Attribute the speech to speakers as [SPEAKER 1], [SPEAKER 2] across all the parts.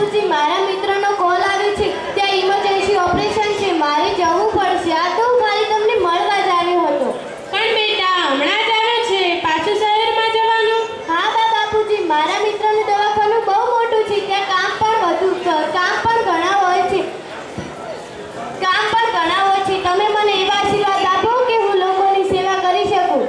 [SPEAKER 1] બાપુજી, મારા મિત્રનો કોલ આવ્યો છે. ત્યાં ઇમરજન્સી ઓપરેશન છે. મારે જવું પડશે. આ તો હું ખાલી તમને મળવા જ આવ્યો હતો.
[SPEAKER 2] પણ બેટા હમણાં જ આવ્યો છે, પાછું શહેરમાં જવાનું?
[SPEAKER 1] હા બાપુજી, મારા મિત્રનું દવાખાનું બહુ મોટું છે. ત્યાં કામ પણ ઘણા હોય છે. તમે મને એવા આશીર્વાદ આપો કે હું લોકોની સેવા કરી શકું.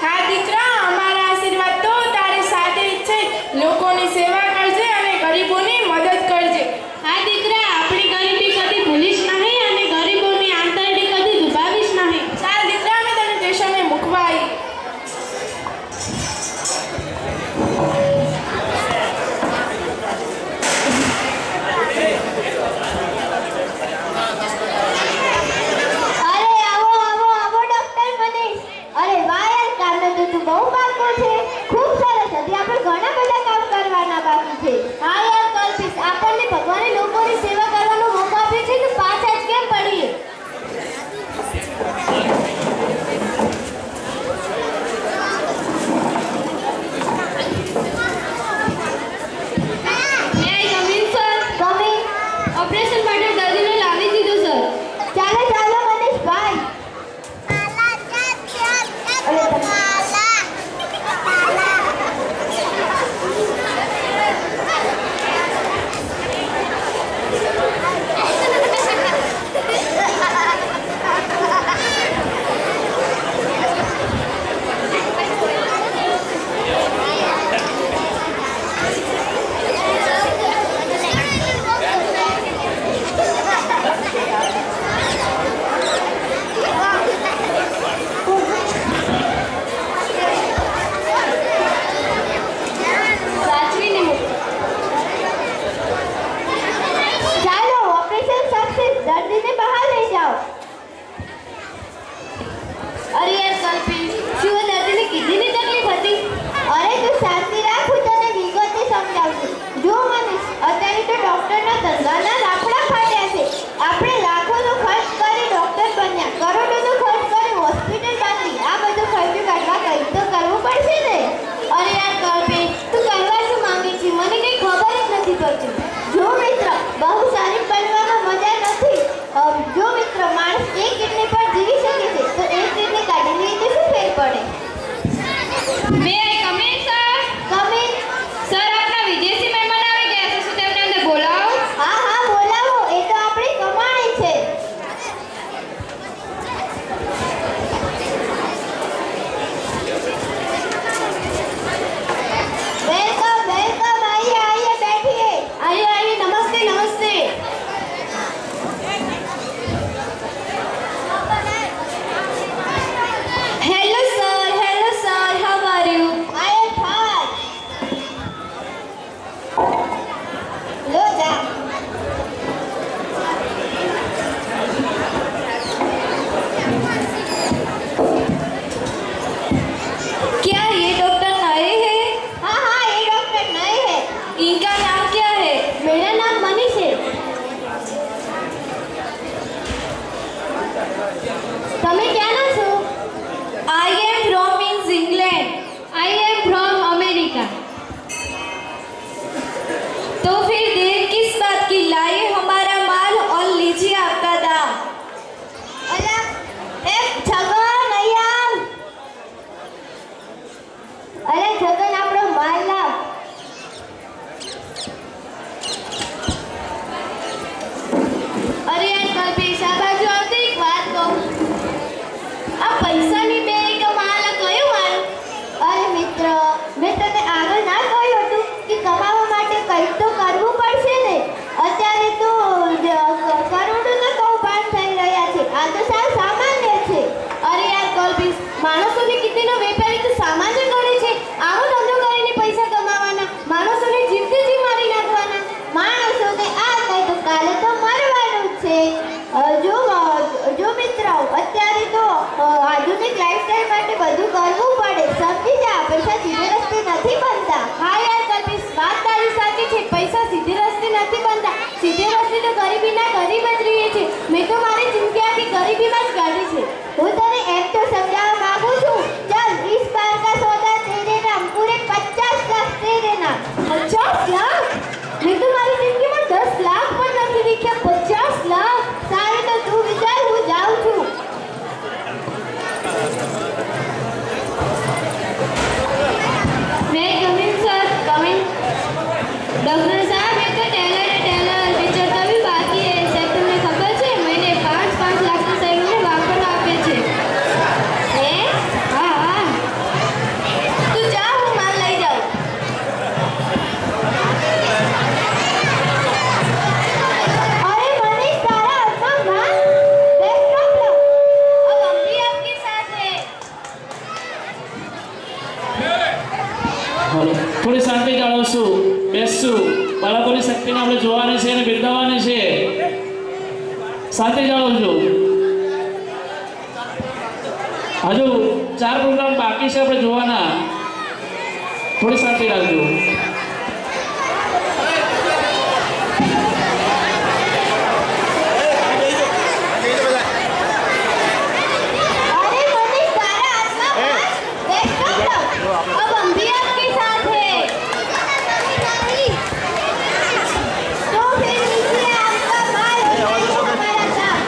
[SPEAKER 2] હા દીકરા, અમારા આશીર્વાદ તો તારી સાથે જ છે. લોકોની સેવા કરજે અને ગરીબોની મદદ કરજે. હા દીકરા, આપણી ગરીબી કદી ભૂલીશ નહીં અને ગરીબોની આંતરડી કદી દુભાવીશ નહીં. ચાલ દીકરા, અમે તને સ્ટેશને મૂકવા આવી.
[SPEAKER 1] બહુ પાકો છે. ખૂબ સરસ. હજી આપણે ઘણા બધા કામ કરવાના બાકી છે. હા યાર કલ્પિત, આપણને ભગવાને લોકોની સેવા કરવાનો મોકો આપ્યો છે તો પાછા જ કેમ પડીએ? ઓપરેશન માટે દર્દીને લાવી દીધો સર. ચાલો મનીષભાઈ. દર્દીને બહાર લઈ જાઓ. અરે યાર કલ્પિત, શું દર્દીને કિડનીની તકલીફ હતી? અરે તું શાંતિ રાખ, હું તને વિગતે સમજાવું છું. જો મનીષ, અત્યારે તો ડોક્ટરના ધંધાના લાકડા ફાટ્યા છે. આપણે લાખોનો ખર્ચ કરી ડોક્ટર બન્યા, કરોડોનો ખર્ચ કરી હોસ્પિટલ બાંધી. આ બધો ખર્ચ કાઢવા કંઈક તો કરવું પડશે ને. અરે યાર કલ્પિત, તું કહેવા શું માંગે છે? મને કંઈ ખબર જ નથી પડતી. જો મિત્ર, બહુ સારી બનવામાં મજા નથી. જો મિત્ર, માણસ એક કિડની પર જીવી શકે છે તો એક કિડની કાઢી લઈએ તો શું ફેર પડે?
[SPEAKER 2] May I come in sir?
[SPEAKER 1] Come in.
[SPEAKER 2] Sir, આપણા વિદેશી મહેમાન આવી ગયા છે, શું તેમને અંદર બોલાવો?
[SPEAKER 1] હા બોલાવો, એ તો આપણી કમાણી છે. વેલકમ, આइए बैठिए. आइए, नमस्ते. Hello sir, how are you? I am fine. लो जा. क्या ये डॉक्टर नए हैं? हाँ, ये डॉक्टर नए हैं. इनका नाम क्या है? मेरा नाम मनीष है. તમે ક્યાંના છો? I am from England.
[SPEAKER 2] I am from America.
[SPEAKER 1] तो फिर देर किस बात की? लाइए हमारा माल और लीजिए आपका दाम. अरे छगन अय्याम. अरे छगन, આપણો માલ લાવ. અરે યાર કલ્પેશ, આ બાજુ આવતો એક વાત કહું. આ પૈસાની બેગ માલ કયો માલ? અરે મિત્ર, મેં તને આગળ ના કહ્યું હતું કે કમાવા માટે કંઈક તો કરવું પડશે ને. અત્યારે તો કરોડોના કૌભાંડ થઈ રહ્યા છે. આ તો સાવ સામાન્ય છે. અરે યાર કલ્પેશ, માણસોની કિડનીનો વેપારી તો સામાન્ય ગણે છે. આવો ધંધો કરીને પૈસા કમાવાના, માણસોની જિંદગી મારી નાખવાના. માણસોને આ કહે તો કાલે તો મરવાનું જ છે. જો મિત્રો, અત્યારે તો આધુનિક લાઈફસ્ટાઈલ માટે બધું કરવું પડે. સમજી જા, પૈસા સીધે રસ્તે નથી બનતા. હા યાર કલ્પેશ, વાત તારી સાચી છે. પૈસા સીધે રસ્તે નથી બનતા. સીધે રસ્તે તો ગરીબીના ગરીબ જ રહીએ છે. મેં તો મારી જિંદગી આખી ગરીબીમાં જ કાઢી છે. હું તને એમ તો સમજાવવા માંગુ છું. ચાલ 20 बार का सौदा तेरे नाम, पूरे 50 लाख तेरे नाम. 50 लाख? मैं तो मारी जिंदगी में
[SPEAKER 3] શક્તિને આપણે જોવાની છે અને બિરદાવવાની છે. સાથે જાઓ છો. હજુ 4 પ્રોગ્રામ બાકી છે આપણે જોવાના. થોડી શાંતિ રાખજો.
[SPEAKER 1] अरे मनीष तारा आत्मा पास देख कब अब हम भी आपके साथ हैं तो फिर लीजिए आपका माल और हमारा साथ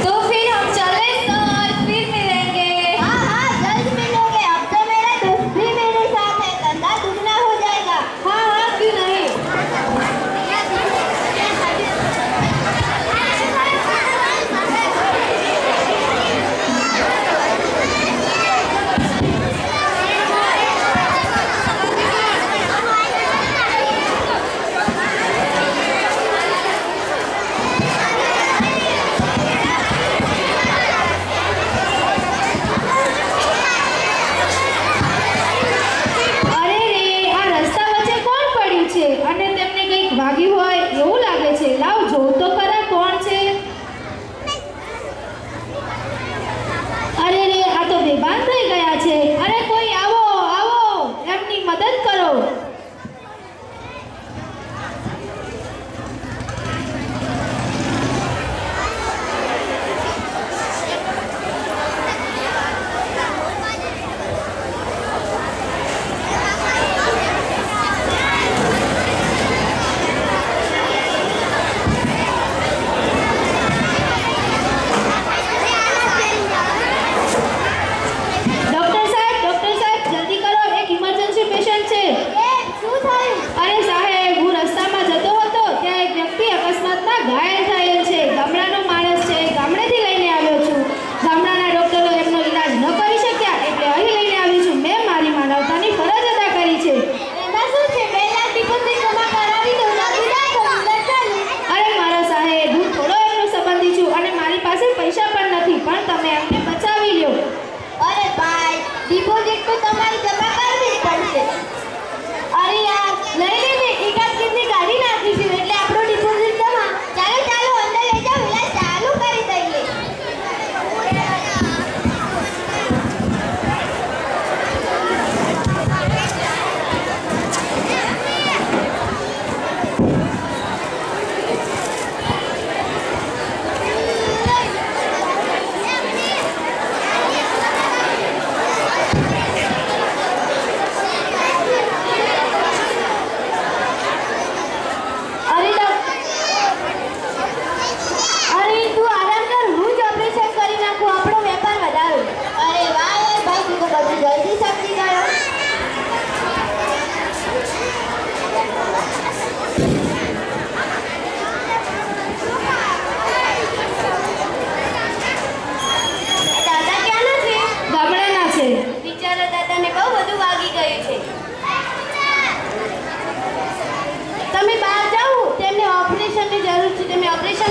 [SPEAKER 1] तो फिर हम चले सर फिर मिलेंगे हाँ हाँ जल्द मिलोगे अब तो मेरा दोस्त भी मेरे साथ है धंधा दुगना हो जाएगा हाँ हाँ क्यों नहीं અરે રે આ રસ્તા વચ્ચે કોણ પડ્યું છે અને તેમને કંઈક વાગ્યું હોય એવું લાગે છે લાવ જોઉં તો ખરા કોણ છે અરે રે આ તો બેભાન થઈ ગયા છે અરે કોઈ આવો આવો એમની મદદ કરો ડોક્ટર સાહેબ જલ્દી કરો એક ઇમરજન્સી પેશન્ટ છે શું થયું અરે સાહેબ હું રસ્તામાં જતો હતો ત્યાં એક વ્યક્તિ અકસ્માતમાં ઘાયલ થયેલ છે ગામડાનો માણસ છે ગામડેથી લઈને આવ્યો છું ગામડાના ડોક્ટરો એમનો ઈલાજ ન કરી શક્યા એટલે અહીં લઈને આવી છું મેં મારી માનવતાની ફરજ અદા કરી છે એમાં શું છે 2 લાખ ડિપોઝિટ જમા કરાવી દો અરે મારા સાહેબ હું થોડો એમનો સંબંધી છું અને મારી પાસે પૈસા પણ નથી પણ તમે એમને બચાવી લ્યો અરે ભાઈ ડિપોઝિટ તો તમારે જમા કરવી જ પડશે અરે યાર લઈ લેને એકાદ કિડની કાઢી નાખીશું એટલે આપણો ડિપોઝિટ જમા ચાલો ચાલો અંદર લઈ જાઓ ઇલાજ ચાલુ કરી દઈએ અરે અરે તું આરામ કર હું જ ઓપરેશન કરી નાખું આપણો વેપાર વધારો અરે વાહ યાર ભાઈ તું તો બધું જલ્દી સમજી ગયો દાદા ક્યાંના છે ગામડાના છે બિચારા દાદાને બહુ બધું વાગી ગયું છે તમે બહાર જાઓ તેમને ઓપરેશનની જરૂર છે તમે ઓપરેશન